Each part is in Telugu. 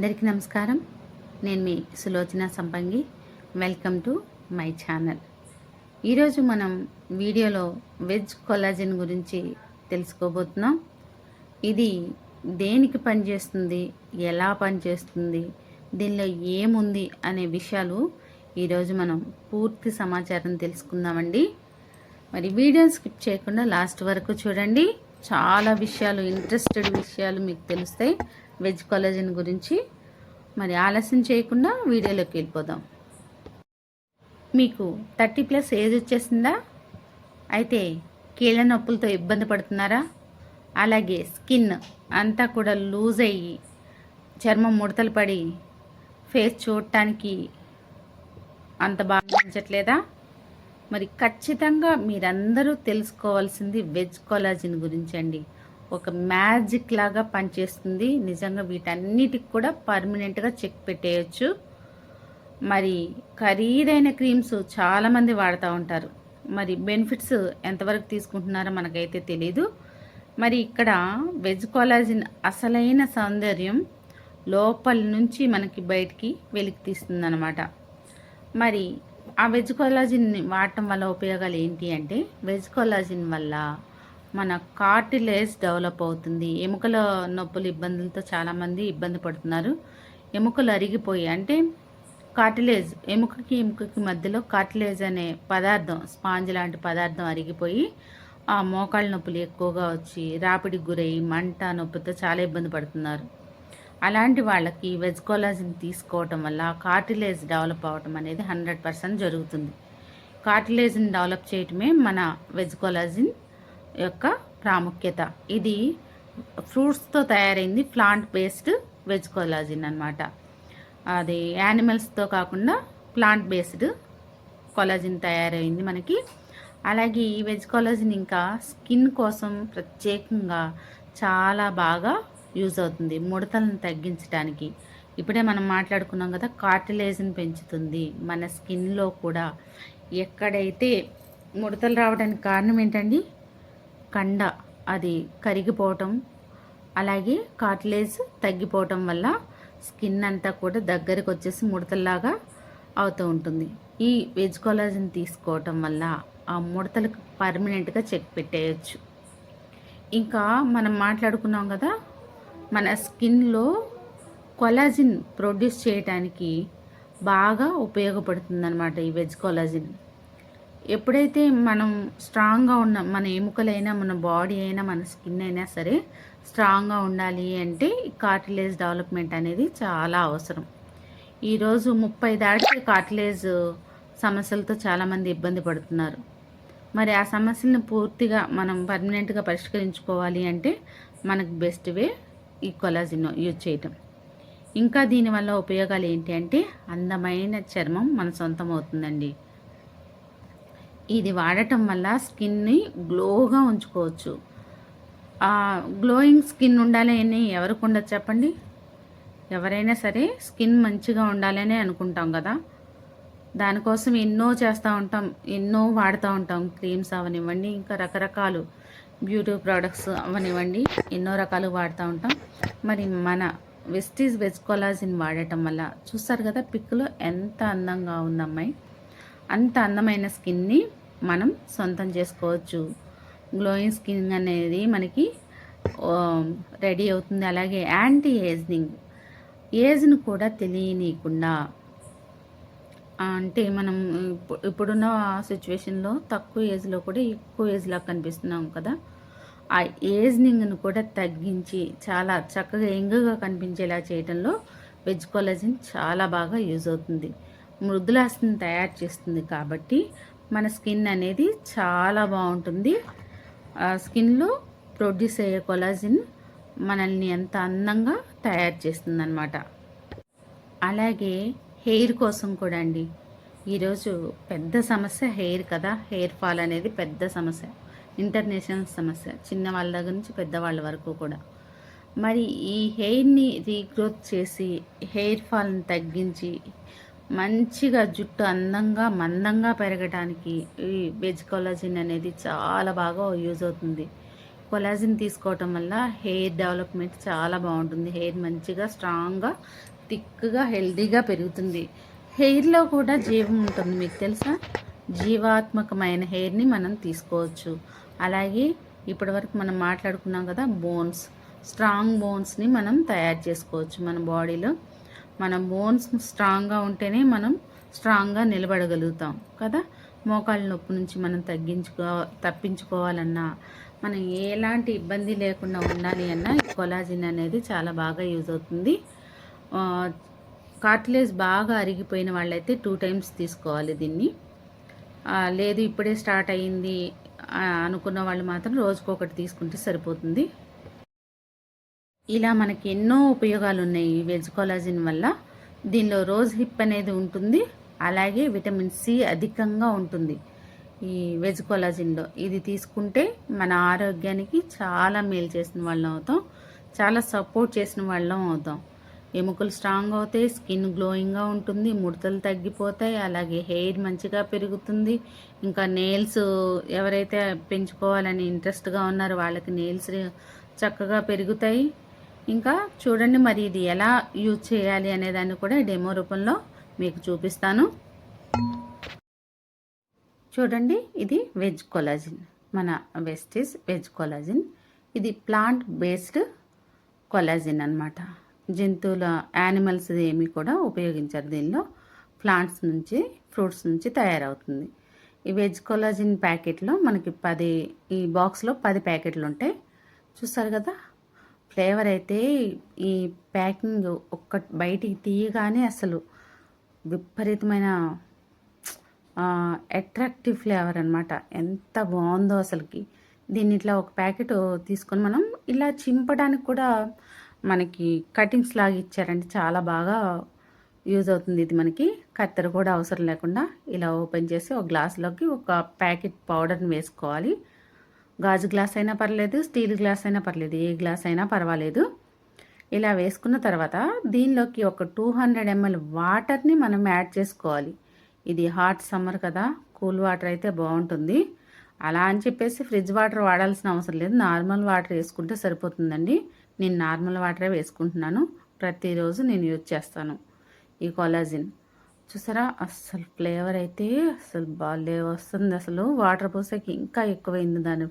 అందరికీ నమస్కారం. నేను మీ సులోచన సంపంగి. Welcome to my channel. ఈరోజు మనం వీడియోలో వెజ్ కొలాజిన్ గురించి తెలుసుకోబోతున్నాం. ఇది దేనికి పనిచేస్తుంది, ఎలా పనిచేస్తుంది, దీనిలో ఏముంది అనే విషయాలు ఈరోజు మనం పూర్తి సమాచారం తెలుసుకుందామండి. మరి వీడియోని స్కిప్ చేయకుండా లాస్ట్ వరకు చూడండి. చాలా విషయాలు, ఇంట్రెస్టెడ్ విషయాలు మీకు తెలుస్తాయి వెజ్ కొలాజిన్ గురించి. మరి ఆలస్యం చేయకుండా వీడియోలోకి వెళ్ళిపోదాం. మీకు 30+ ఏజ్ వచ్చేసిందా? అయితే కీళ్ళ నొప్పులతో ఇబ్బంది పడుతున్నారా? అలాగే స్కిన్ అంతా కూడా లూజ్ అయ్యి చర్మం ముడతలు పడి ఫేస్ చూడటానికి అంత బాగా అనిపించట్లేదా? మరి ఖచ్చితంగా మీరందరూ తెలుసుకోవాల్సింది వెజ్ కొలాజిన్ గురించి అండి. ఒక మ్యాజిక్ లాగా పనిచేస్తుంది. నిజంగా వీటన్నిటికి కూడా పర్మనెంట్గా చెక్ పెట్టేయచ్చు. మరి ఖరీదైన క్రీమ్స్ చాలామంది వాడుతూ ఉంటారు. మరి బెనిఫిట్స్ ఎంతవరకు తీసుకుంటున్నారో మనకైతే తెలీదు. మరి ఇక్కడ వెజ్ కొలాజిన్ అసలైన సౌందర్యం లోపల నుంచి మనకి బయటికి వెలికి తీస్తుంది అన్నమాట. మరి ఆ వెజ్ కొలాజిన్ వాడటం వల్ల ఉపయోగాలు ఏంటి అంటే, వెజ్ కొలాజిన్ వల్ల మన కార్టిలేజ్ డెవలప్ అవుతుంది. ఎముకల నొప్పులు ఇబ్బందులతో చాలామంది ఇబ్బంది పడుతున్నారు. ఎముకలు అరిగిపోయి, అంటే కార్టిలేజ్ ఎముకకి మధ్యలో కార్టిలేజ్ అనే పదార్థం, స్పాంజ్ లాంటి పదార్థం అరిగిపోయి ఆ మోకాళ్ళ నొప్పులు ఎక్కువగా వచ్చి రాపిడికి గురయ్యి మంట నొప్పితో చాలా ఇబ్బంది పడుతున్నారు. అలాంటి వాళ్ళకి వెజ్ కొలాజిన్ తీసుకోవటం వల్ల కార్టిలేజ్ డెవలప్ అవ్వటం అనేది 100% జరుగుతుంది. కార్టిలేజ్ని డెవలప్ చేయటమే మన వెజ్ కొలాజిన్ యొక్క ప్రాముఖ్యత. ఇది ఫ్రూట్స్తో తయారైంది, ప్లాంట్ బేస్డ్ వెజ్ కొలాజిన్ అన్నమాట. అది యానిమల్స్తో కాకుండా ప్లాంట్ బేస్డ్ కొలాజిన్ తయారైంది మనకి. అలాగే ఈ వెజ్ కొలాజిన్ ఇంకా స్కిన్ కోసం ప్రత్యేకంగా చాలా బాగా యూజ్ అవుతుంది. ముడతలను తగ్గించడానికి, ఇప్పుడే మనం మాట్లాడుకున్నాం కదా, కార్టిలేజ్ని పెంచుతుంది. మన స్కిన్లో కూడా ఎక్కడైతే ముడతలు రావడానికి కారణం ఏంటండి? కండ అది కరిగిపోవటం, అలాగే కార్టిలేజ్ తగ్గిపోవటం వల్ల స్కిన్ అంతా కూడా దగ్గరికి వచ్చేసి ముడతల్లాగా అవుతూ ఉంటుంది. ఈ వెజ్ కొలాజిన్ తీసుకోవటం వల్ల ఆ ముడతలకు పర్మనెంట్గా చెక్ పెట్టేయచ్చు. ఇంకా మనం మాట్లాడుకున్నాం కదా, మన స్కిన్లో కొలాజిన్ ప్రొడ్యూస్ చేయడానికి బాగా ఉపయోగపడుతుందన్నమాట ఈ వెజ్ కొలాజిన్. ఎప్పుడైతే మనం స్ట్రాంగ్గా ఉన్న మన ఎముకలైనా, మన బాడీ అయినా, మన స్కిన్ అయినా సరే స్ట్రాంగ్గా ఉండాలి అంటే కార్టిలేజ్ డెవలప్మెంట్ అనేది చాలా అవసరం. ఈరోజు 30 దాటి కార్టిలేజ్ సమస్యలతో చాలామంది ఇబ్బంది పడుతున్నారు. మరి ఆ సమస్యలను పూర్తిగా మనం పర్మనెంట్గా పరిష్కరించుకోవాలి అంటే మనకు బెస్ట్ వే ఈ కొలాజిన్ యూజ్ చేయటం. ఇంకా దీనివల్ల ఉపయోగాలు ఏంటి అంటే, అందమైన చర్మం మన సొంతం అవుతుందండి. ఇది వాడటం వల్ల స్కిన్ని గ్లోగా ఉంచుకోవచ్చు. గ్లోయింగ్ స్కిన్ ఉండాలి అని ఎవరికి ఉండదు చెప్పండి? ఎవరైనా సరే స్కిన్ మంచిగా ఉండాలని అనుకుంటాం కదా. దానికోసం ఎన్నో చేస్తూ ఉంటాం, ఎన్నో వాడుతూ ఉంటాం. క్రీమ్స్ అవనివ్వండి, ఇంకా రకరకాలు బ్యూటీ ప్రోడక్ట్స్ అవనివ్వండి, ఎన్నో రకాలు వాడుతూ ఉంటాం. మరి మన వెస్టీజ్ వెజ్ కొలాజిన్ వాడటం వల్ల చూస్తారు కదా, పిక్లో ఎంత అందంగా ఉంది అమ్మాయి. అంత అందమైన స్కిన్ని మనం సొంతం చేసుకోవచ్చు. గ్లోయింగ్ స్కిన్ అనేది మనకి రెడీ అవుతుంది. అలాగే యాంటీ ఏజింగ్, ఏజ్ను కూడా తెలియనీయకుండా, అంటే మనం ఇప్పుడున్న సిచ్యువేషన్లో తక్కువ ఏజ్లో కూడా ఎక్కువ ఏజ్లా కనిపిస్తున్నాం కదా, ఆ ఏజింగ్ను కూడా తగ్గించి చాలా చక్కగా యంగ్గా కనిపించేలా చేయడంలో వెజ్ కొలాజిన్ చాలా బాగా యూజ్ అవుతుంది. మృదులాస్థిని తయారు చేస్తుంది కాబట్టి మన స్కిన్ అనేది చాలా బాగుంటుంది. స్కిన్లో ప్రొడ్యూస్ అయ్యే కొలాజిన్ మనల్ని ఎంత అందంగా తయారు చేస్తుంది అన్నమాట. అలాగే హెయిర్ కోసం కూడా అండి, ఈరోజు పెద్ద సమస్య హెయిర్ కదా. హెయిర్ ఫాల్ అనేది పెద్ద సమస్య, ఇంటర్నేషనల్ సమస్య, చిన్న వాళ్ళ దగ్గర నుంచి పెద్దవాళ్ళ వరకు కూడా. మరి ఈ హెయిర్ని రీగ్రోత్ చేసి హెయిర్ ఫాల్ని తగ్గించి మంచిగా జుట్టు అందంగా మందంగా పెరగడానికి ఈ వెజ్ కొలాజిన్ అనేది చాలా బాగా యూజ్ అవుతుంది. కొలాజిన్ తీసుకోవటం వల్ల హెయిర్ డెవలప్మెంట్ చాలా బాగుంటుంది. హెయిర్ మంచిగా స్ట్రాంగ్గా థిక్గా హెల్తీగా పెరుగుతుంది. హెయిర్లో కూడా జీవం ఉంటుంది, మీకు తెలుసా? జీవాత్మకమైన హెయిర్ని మనం తీసుకోవచ్చు. అలాగే ఇప్పటివరకు మనం మాట్లాడుకున్నాం కదా, బోన్స్, స్ట్రాంగ్ బోన్స్ని మనం తయారు చేసుకోవచ్చు మన బాడీలో. మన బోన్స్ స్ట్రాంగ్గా ఉంటేనే మనం స్ట్రాంగ్గా నిలబడగలుగుతాం కదా. మోకాళ్ళ నొప్పి నుంచి మనం తప్పించుకోవాలన్నా, మనం ఎలాంటి ఇబ్బంది లేకుండా ఉండాలి అన్నా ఈ కొలాజిన్ అనేది చాలా బాగా యూజ్ అవుతుంది. కార్టిలేజ్ బాగా అరిగిపోయిన వాళ్ళైతే 2 టైమ్స్ తీసుకోవాలి దీన్ని. లేదు ఇప్పుడే స్టార్ట్ అయ్యింది అనుకున్న వాళ్ళు మాత్రం రోజుకొకటి తీసుకుంటే సరిపోతుంది. ఇలా మనకి ఎన్నో ఉపయోగాలు ఉన్నాయి ఈ వెజ్ కొలాజిన్ వల్ల. దీనిలో రోజ్ హిప్ అనేది ఉంటుంది, అలాగే విటమిన్ సి అధికంగా ఉంటుంది ఈ వెజ్ కొలాజిన్లో. ఇది తీసుకుంటే మన ఆరోగ్యానికి చాలా మేలు చేసిన వాళ్ళం అవుతాం, చాలా సపోర్ట్ చేసిన వాళ్ళం అవుతాం. ఎముకలు స్ట్రాంగ్ అవుతాయి, స్కిన్ గ్లోయింగ్గా ఉంటుంది, ముడతలు తగ్గిపోతాయి, అలాగే హెయిర్ మంచిగా పెరుగుతుంది. ఇంకా నెయిల్స్ ఎవరైతే పెంచుకోవాలని ఇంట్రెస్ట్గా ఉన్నారో వాళ్ళకి నెయిల్స్ చక్కగా పెరుగుతాయి. ఇంకా చూడండి, మరి ఇది ఎలా యూజ్ చేయాలి అనే దాన్ని కూడా డెమో రూపంలో మీకు చూపిస్తాను. చూడండి, ఇది వెజ్ కొలాజిన్, మన వెస్టీస్ వెజ్ కొలాజిన్. ఇది ప్లాంట్ బేస్డ్ కొలాజిన్ అన్నమాట. జంతువుల యానిమల్స్ ఏమి కూడా ఉపయోగించారు దీనిలో. ప్లాంట్స్ నుంచి, ఫ్రూట్స్ నుంచి తయారవుతుంది. ఈ వెజ్ కొలాజిన్ ప్యాకెట్లో మనకి ఈ బాక్స్లో 10 ప్యాకెట్లు ఉంటాయి. చూస్తారు కదా, ఫ్లేవర్ అయితే ఈ ప్యాకింగ్ బయటికి తీయగానే అసలు విపరీతమైన అట్రాక్టివ్ ఫ్లేవర్ అనమాట. ఎంత బాగుందో అసలుకి. దీన్ని ఇట్లా ఒక ప్యాకెట్ తీసుకొని మనం ఇలా చింపడానికి కూడా మనకి కటింగ్స్ లాగా ఇచ్చారంటే చాలా బాగా యూజ్ అవుతుంది. ఇది మనకి కత్తెర కూడా అవసరం లేకుండా ఇలా ఓపెన్ చేసి ఒక గ్లాసులోకి ఒక ప్యాకెట్ పౌడర్ని వేసుకోవాలి. గాజు గ్లాస్ అయినా పర్లేదు, స్టీల్ గ్లాస్ అయినా పర్లేదు, ఏ గ్లాస్ అయినా పర్వాలేదు. ఇలా వేసుకున్న తర్వాత దీనిలోకి ఒక 200 ml వాటర్ని మనం యాడ్ చేసుకోవాలి. ఇది హాట్ సమ్మర్ కదా, కూల్ వాటర్ అయితే బాగుంటుంది. అలా అని చెప్పేసి ఫ్రిడ్జ్ వాటర్ వాడాల్సిన అవసరం లేదు, నార్మల్ వాటర్ వేసుకుంటే సరిపోతుందండి. నేను నార్మల్ వాటరే వేసుకుంటున్నాను, ప్రతిరోజు నేను యూజ్ చేస్తాను ఈ కొలాజిన్. చూసారా, అస్సలు ఫ్లేవర్ అయితే అసలు బాగా వస్తుంది. అసలు వాటర్ పోసాకి ఇంకా ఎక్కువైంది దాని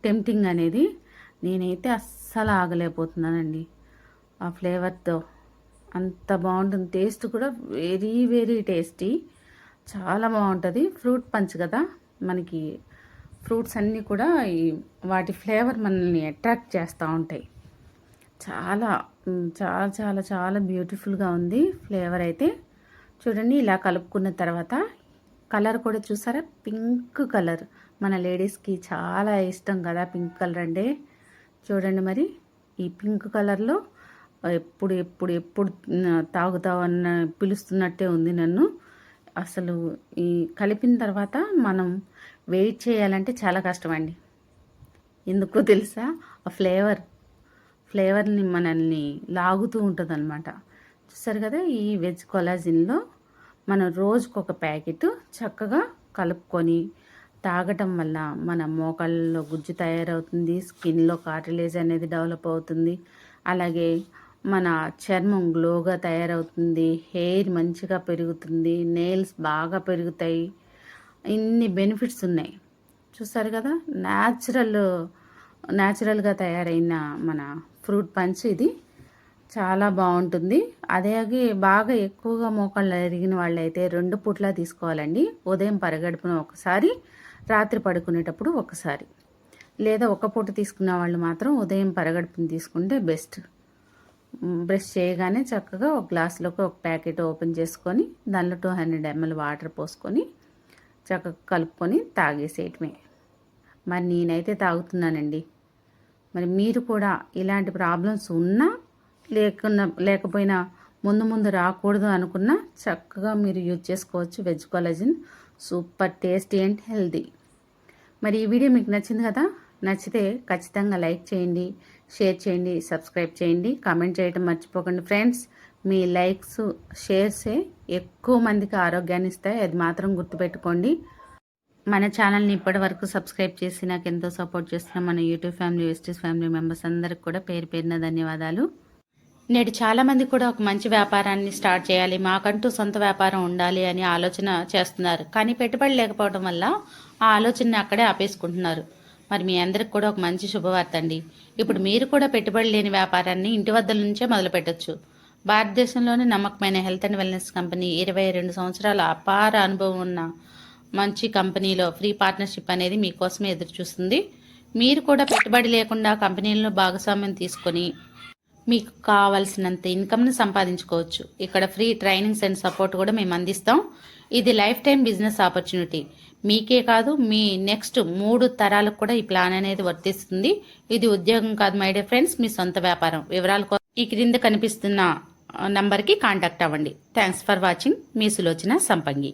టెంప్టింగ్ అనేది. నేనైతే అస్సలు ఆగలేకపోతున్నానండి ఆ ఫ్లేవర్తో. అంత బాగుంటుంది, టేస్ట్ కూడా వెరీ వెరీ టేస్టీ, చాలా బాగుంటుంది. ఫ్రూట్ పంచ్ కదా, మనకి ఫ్రూట్స్ అన్నీ కూడా వాటి ఫ్లేవర్ మనల్ని అట్రాక్ట్ చేస్తూ ఉంటాయి. చాలా చాలా చాలా చాలా బ్యూటిఫుల్గా ఉంది ఫ్లేవర్ అయితే. చూడండి, ఇలా కలుపుకున్న తర్వాత కలర్ కూడా చూసారా, పింక్ కలర్. మన లేడీస్కి చాలా ఇష్టం కదా పింక్ కలర్ అంటే. చూడండి, మరి ఈ పింక్ కలర్లో ఎప్పుడు ఎప్పుడు ఎప్పుడు తాగుతావన్న పిలుస్తున్నట్టే ఉంది నన్ను. అసలు ఈ కలిపిన తర్వాత మనం వెయిట్ చేయాలంటే చాలా కష్టమండి. ఎందుకో తెలుసా, ఆ ఫ్లేవర్ని మనల్ని లాగుతూ ఉంటుంది అనమాట. చూసారు కదా, ఈ వెజ్ కొలాజిన్లో మనం రోజుకొక ప్యాకెట్ చక్కగా కలుపుకొని తాగటం వల్ల మన మోకాళ్ళలో గుజ్జు తయారవుతుంది, స్కిన్లో కార్టిలేజ్ అనేది డెవలప్ అవుతుంది, అలాగే మన చర్మం గ్లోగా తయారవుతుంది, హెయిర్ మంచిగా పెరుగుతుంది, నెయిల్స్ బాగా పెరుగుతాయి. ఇన్ని బెనిఫిట్స్ ఉన్నాయి. చూసారు కదా, న్యాచురల్గా తయారైన మన ఫ్రూట్ పంచ్ ఇది చాలా బాగుంటుంది. అదే బాగా ఎక్కువగా మోకాళ్ళు ఎరిగిన వాళ్ళైతే 2 పూట్లా తీసుకోవాలండి. ఉదయం పరగడుపున ఒకసారి, రాత్రి పడుకునేటప్పుడు ఒకసారి, లేదా ఒక పూట తీసుకున్న వాళ్ళు మాత్రం ఉదయం పరగడుపున తీసుకుంటే బెస్ట్. బ్రష్ చేయగానే చక్కగా ఒక గ్లాసులోకి ఒక ప్యాకెట్ ఓపెన్ చేసుకొని దానిలో 200 ml వాటర్ పోసుకొని చక్కగా కలుపుకొని తాగేసేయటమే. మరి నేనైతే తాగుతున్నానండి. మరి మీరు కూడా ఇలాంటి ప్రాబ్లమ్స్ ఉన్నా లేకపోయినా ముందు రాకూడదు అనుకున్నా చక్కగా మీరు యూజ్ చేసుకోవచ్చు veg collagen. Super tasty and healthy. మరి ఈ వీడియో మీకు నచ్చింది కదా, నచ్చితే ఖచ్చితంగా లైక్ చేయండి, షేర్ చేయండి, సబ్స్క్రైబ్ చేయండి, కామెంట్ చేయడం మర్చిపోకండి ఫ్రెండ్స్. మీ లైక్స్, షేర్సే ఎక్కువ మందికి ఆరోగ్యాన్ని ఇస్తాయి, అది మాత్రం గుర్తుపెట్టుకోండి. మన ఛానల్ని ఇప్పటి వరకు సబ్స్క్రైబ్ చేసి నాకు ఎంతో సపోర్ట్ చేస్తున్న మన యూట్యూబ్ ఫ్యామిలీ, వెస్టీస్ ఫ్యామిలీ మెంబర్స్ అందరికి కూడా పేరు పేరున ధన్యవాదాలు. నేడు చాలామంది కూడా ఒక మంచి వ్యాపారాన్ని స్టార్ట్ చేయాలి, మాకంటూ సొంత వ్యాపారం ఉండాలి అని ఆలోచన చేస్తున్నారు. కానీ పెట్టుబడి లేకపోవడం వల్ల ఆ ఆలోచనని అక్కడే ఆపేసుకుంటున్నారు. మరి మీ అందరికి కూడా ఒక మంచి శుభవార్త అండి. ఇప్పుడు మీరు కూడా పెట్టుబడి లేని వ్యాపారాన్ని ఇంటి వద్ద నుంచే మొదలు పెట్టొచ్చు. భారతదేశంలోని నమ్మకమైన హెల్త్ అండ్ వెల్నెస్ కంపెనీ 22 సంవత్సరాల అపార అనుభవం ఉన్న మంచి కంపెనీలో ఫ్రీ పార్ట్నర్షిప్ అనేది మీకోసమే ఎదురు చూస్తుంది. మీరు కూడా పెట్టుబడి లేకుండా కంపెనీల్లో భాగస్వామ్యం తీసుకొని మీకు కావాల్సినంత ఇన్కమ్ని సంపాదించుకోవచ్చు. ఇక్కడ ఫ్రీ ట్రైనింగ్స్ అండ్ సపోర్ట్ కూడా మేము అందిస్తాం. ఇది లైఫ్ టైం బిజినెస్ ఆపర్చునిటీ. మీకే కాదు, మీ నెక్స్ట్ 3 తరాలకు కూడా ఈ ప్లాన్ అనేది వర్తిస్తుంది. ఇది ఉద్యోగం కాదు మై డియర్ ఫ్రెండ్స్, మీ సొంత వ్యాపారం. వివరాల కోసం ఈ క్రింద కనిపిస్తున్న నంబర్కి కాంటాక్ట్ అవ్వండి. Thanks for watching. మీ సులోచన సంపంగి.